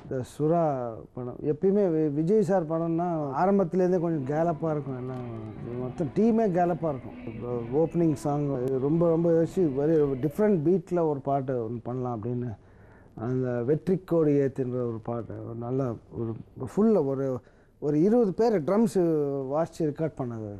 இந்த சுறா படம் எப்பயுமே விஜய் சார் படம்னா ஆரம்பத்துலேருந்தே கொஞ்சம் கேலப்பாக இருக்கும், எல்லாம் மொத்தம் டீமே கேலப்பாக இருக்கும். ஓப்பனிங் சாங் ரொம்ப ரொம்ப யோசிச்சு வெரி டிஃப்ரெண்ட் பீட்டில் ஒரு பாட்டு ஒன்று பண்ணலாம் அப்படின்னு அந்த வெற்றிக்கோடி ஏற்றுன்ற ஒரு பாட்டு ஒரு நல்ல ஒரு ஃபுல்லாக ஒரு 20 பேர் ட்ரம்ஸு வாசித்து ரெக்கார்ட் பண்ணது.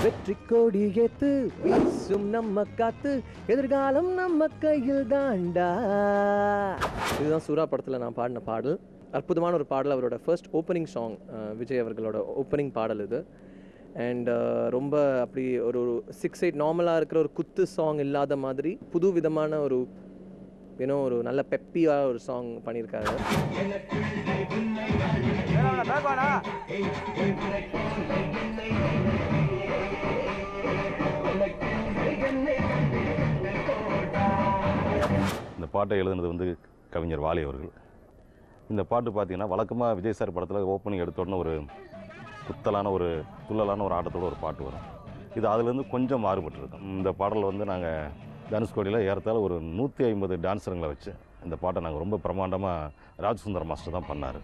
வெற்றி கோடி ஏத்து வீசும் நம்ம காத்து எதிர்காலம் நம்ம கையில் தாண்டா. இதுதான் சூரா படத்தில் நான் பாடின பாடல். அற்புதமான ஒரு பாடல். அவரோட ஃபர்ஸ்ட் ஓப்பனிங் சாங், விஜய் அவர்களோட ஓப்பனிங் பாடல் இது. அண்ட் ரொம்ப அப்படி ஒரு 6-8 நார்மலாக இருக்கிற ஒரு குத்து சாங் இல்லாத மாதிரி புது விதமான ஒரு ஒரு நல்ல பெப்பியாக ஒரு சாங் பண்ணியிருக்காரு. இந்த பாட்டை எழுதுனது வந்து கவிஞர் வாலி அவர்கள். இந்த பாட்டு பார்த்தீங்கன்னா வழக்கமாக விஜய் சார் படத்தில் ஓப்பனிங் எடுத்த உடனே ஒரு குத்தலான ஒரு துள்ளலான ஒரு ஆட்டத்தோடு ஒரு பாட்டு வரும். இது அதுலேருந்து கொஞ்சம் மாறுபட்டுருக்கும். இந்த பாடல் வந்து நாங்கள் தனுஷ்கோடியில் ஏறத்தாழ ஒரு 150 டான்ஸருங்களை வச்சு இந்த பாட்டை நாங்கள் ரொம்ப பிரமாண்டமாக ராஜ்சுந்தர் மாஸ்டர் தான் பண்ணார்.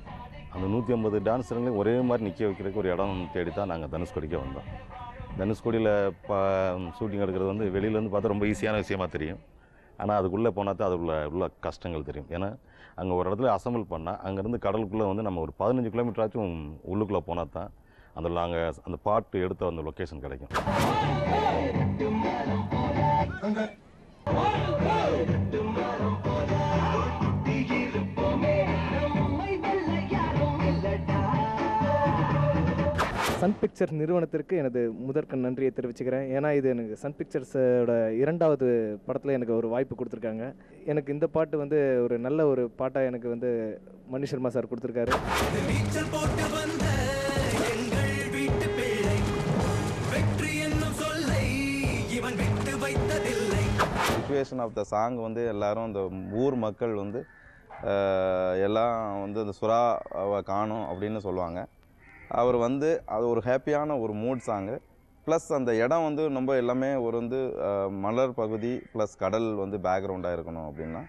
அந்த 150 டான்ஸருங்களையும் ஒரே மாதிரி நிற்க வைக்கிறதுக்கு ஒரு இடம் தேடி தான் நாங்கள் தனுஷ்கோடிக்கே வந்தோம். தனுஷ்கோடியில் ஷூட்டிங் எடுக்கிறது வந்து வெளியிலேருந்து பார்த்தா ரொம்ப ஈஸியான விஷயமா தெரியும். ஆனால் அதுக்குள்ளே போனால் தான் அது உள்ள கஷ்டங்கள் தெரியும். ஏன்னா அங்கே ஒரு இடத்துல அசம்பிள் பண்ணால் அங்கேருந்து கடலுக்குள்ளே வந்து நம்ம ஒரு 15 கிலோமீட்டராச்சும் உள்ளுக்குள்ளே போனால் தான் அதில் நாங்கள் அந்த பாட்டு எடுத்த அந்த லொக்கேஷன் கிடைக்கும். சன் பிக்சர்ஸ் நிறுவனத்திற்கு எனது முதற்கண் நன்றியை தெரிவிச்சுக்கிறேன். ஏன்னா இது எனக்கு சன் பிக்சர்ஸோட 2வது படத்தில் எனக்கு ஒரு வாய்ப்பு கொடுத்துருக்காங்க. எனக்கு இந்த பாட்டு வந்து ஒரு நல்ல ஒரு பாட்டாக எனக்கு வந்து மணி சர்மா சார் கொடுத்துருக்காரு. சிச்சுவேஷன் ஆஃப் த சாங் வந்து எல்லாரும் இந்த ஊர் மக்கள் வந்து எல்லாம் வந்து இந்த சுறாவை காணும் அப்படின்னு சொல்லுவாங்க. அவர் வந்து அது ஒரு ஹாப்பியான ஒரு மூட் சாங்கு. ப்ளஸ் அந்த இடம் வந்து ரொம்ப எல்லாமே ஒரு வந்து மலர் பகுதி ப்ளஸ் கடல் வந்து பேக்ரவுண்டாக இருக்கணும் அப்படின்னா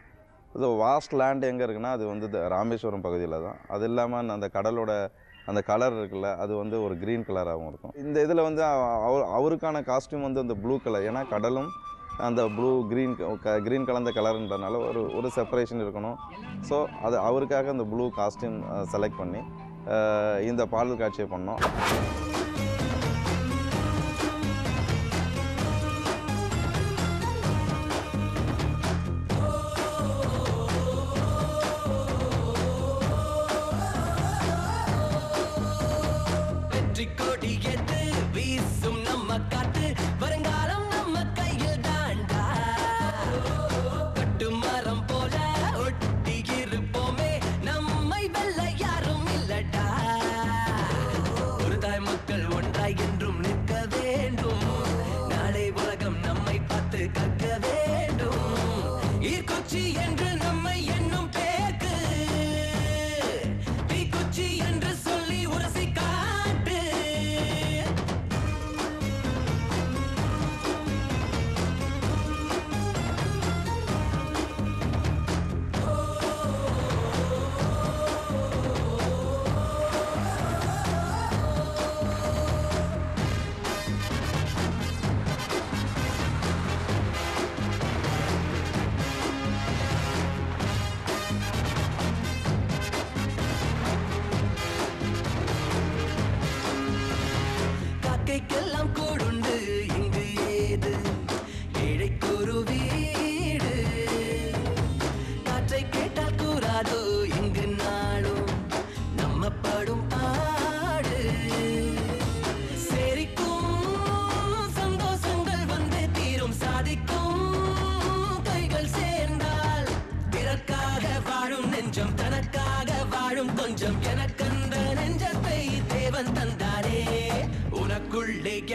இது வாஸ்ட் லேண்ட் எங்கே இருக்குன்னா அது வந்து ராமேஸ்வரம் பகுதியில் தான். அது இல்லாமல் அந்த கடலோட அந்த கலர் இருக்குல்ல அது வந்து ஒரு க்ரீன் கலராகவும் இருக்கும். இந்த இதில் வந்து அவருக்கான காஸ்டியூம் வந்து அந்த ப்ளூ கலர். ஏன்னா கடலும் அந்த ப்ளூ க்ரீன் கலந்த கலருன்றனால ஒரு செப்பரேஷன் இருக்கணும். ஸோ அது அவருக்காக அந்த ப்ளூ காஸ்டியூம் செலக்ட் பண்ணி இந்த பாடல் காட்சியை பண்ணோம்.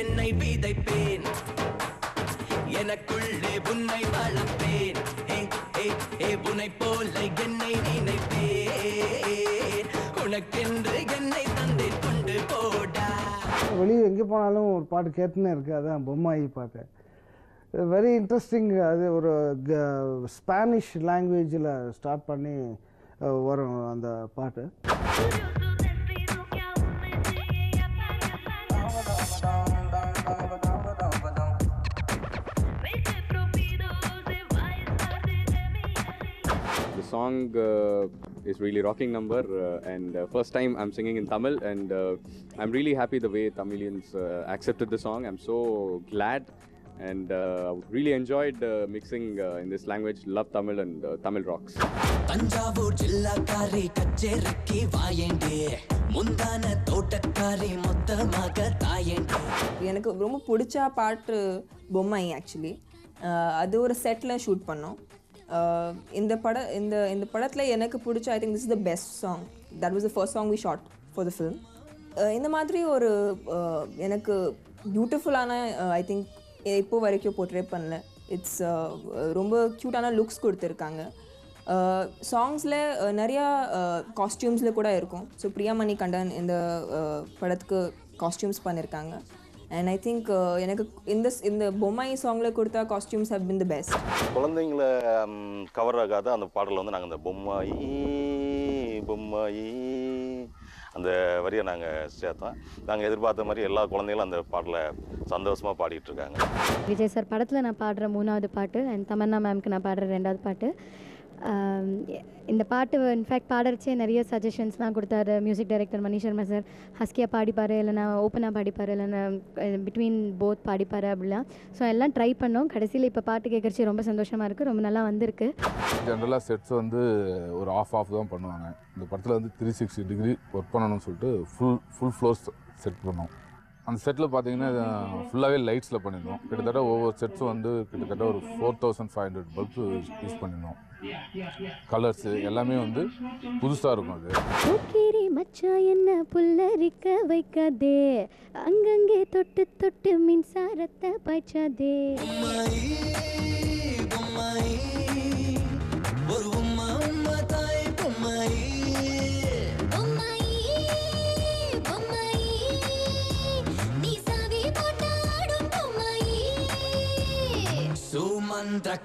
என்னை விதைப்பேன், எனக்குள்ளே உன்னை வளர்ப்பேன், உன்னை போல என்னை நினைப்பேன், உனக்கு உனக்கென்று என்னை தந்தை கொண்டு போடா. வெளியே எங்கே போனாலும் ஒரு பாட்டு கேட்டுன்னே இருக்குது. அதான் பொம்மாயி பாட்டு. Very interesting. அது ஒரு ஸ்பானிஷ் லாங்குவேஜில் ஸ்டார்ட் பண்ணி வரும் அந்த பாட்டு. The song is really rocking number and first time I'm singing in Tamil and I'm really happy the way Tamilians accepted the song. I'm so glad and really enjoyed mixing in this language. Love Tamil and Tamil rocks. Thanjavur ஜில்லாக்காரி கச்சேரிக்கு வாயேண்டே, முந்தான தோட்டக்காரி மொத்தமாக தாயேண்டே. எனக்கு ரொம்ப பிடிச்ச பாட்டு பொம்மை actually. அது ஒரு செட்டில் ஷூட் பண்ணோம். இந்த படத்தில் எனக்கு பிடிச்ச I think this is the best song. That was the first song we shot for the film. இந்த மாதிரி ஒரு எனக்கு பியூட்டிஃபுல்லான ஐ திங்க் இப்போ வரைக்கும் போர்ட்ரே பண்ணல. இட்ஸ் ரொம்ப க்யூட்டான லுக்ஸ் கொடுத்துருக்காங்க. சாங்ஸில் நிறையா காஸ்டியூம்ஸில் கூட இருக்கும். ஸோ பிரியா மணிகண்டன் இந்த படத்துக்கு காஸ்டியூம்ஸ் பண்ணியிருக்காங்க. அண்ட் ஐ திங்க் எனக்கு இந்த பொம்மை சாங்கில் கொடுத்தா costumes have been the best. குழந்தைங்கள கவர் ஆகாத அந்த பாடலில் வந்து நாங்கள் இந்த பொம்மாயி பொம்மாயி அந்த வரியை நாங்கள் சேர்த்தோம். நாங்கள் எதிர்பார்த்த மாதிரி எல்லா குழந்தைகளும் அந்த பாடலை சந்தோஷமாக பாடிட்டு இருக்காங்க. விஜய் சார் படத்தில் நான் பாடுற 3வது பாட்டு அண்ட் தமன்னா மேம்க்கு நான் பாடுற 2வது பாட்டு. இந்த பாட்டு இன்ஃபேக்ட் பாடுறச்சே நிறைய சஜஷன்ஸ்லாம் கொடுத்தாரு மியூசிக் டைரக்டர் மணி சர்மா சார். ஹஸ்கியாக பாடிப்பார், இல்லைனா ஓப்பனாக பாடிப்பார், இல்லைனா பிட்வீன் போத் பாடிப்பார் அப்படிலாம். ஸோ எல்லாம் ட்ரை பண்ணோம். கடைசியில் இப்போ பாட்டு கேட்குறச்சி ரொம்ப சந்தோஷமாக இருக்குது. ரொம்ப நல்லா வந்திருக்கு. ஜென்ரலாக செட்ஸ் வந்து ஒரு ஆஃப் தான் பண்ணுவாங்க. இந்த படத்தில் வந்து 360 டிகிரி ஒர்க் பண்ணணும்னு சொல்லிட்டு ஃபுல் ஃப்ளோர் செட் பண்ணோம். அந்த செட்டில் பார்த்தீங்கன்னா ஃபுல்லாகவே லைட்ஸில் பண்ணியிருந்தோம். கிட்டத்தட்ட ஒவ்வொரு செட்ஸும் வந்து கிட்டத்தட்ட ஒரு 4500 பல்பு யூஸ் பண்ணியிருந்தோம். கலர்ஸு எல்லாமே வந்து புதுசாக இருக்கும். அது ஓகேரி மச்சா என்ன புல்லரிக்க வைக்காதே, அங்கங்கே தொட்டு தொட்டு மின்சாரத்தை பாய்ச்சாதே.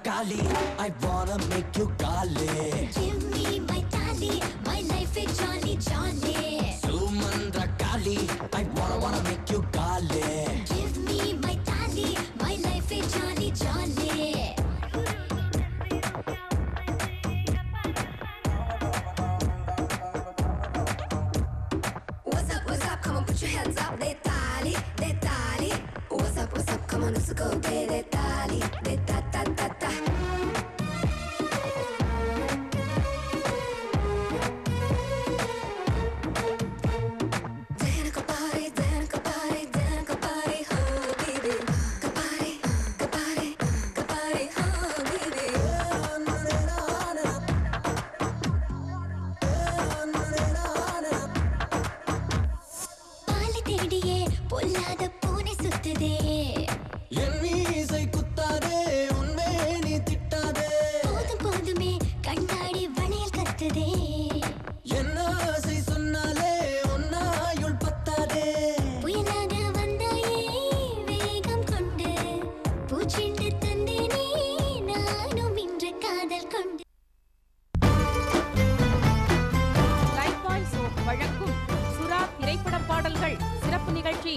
Kali, I wanna make you Kali. Give me my tally, my life is jolly jolly. Sumandra Kali, I wanna make you Kali. Give me my tally, my life is jolly jolly. What's up, come on put your hands up, they tally. What's up, come on let's go, they tally, they ta ta ta ta. வழங்கும் சுறா திரைப்பட பாடல்கள் சிறப்பு நிகழ்ச்சி.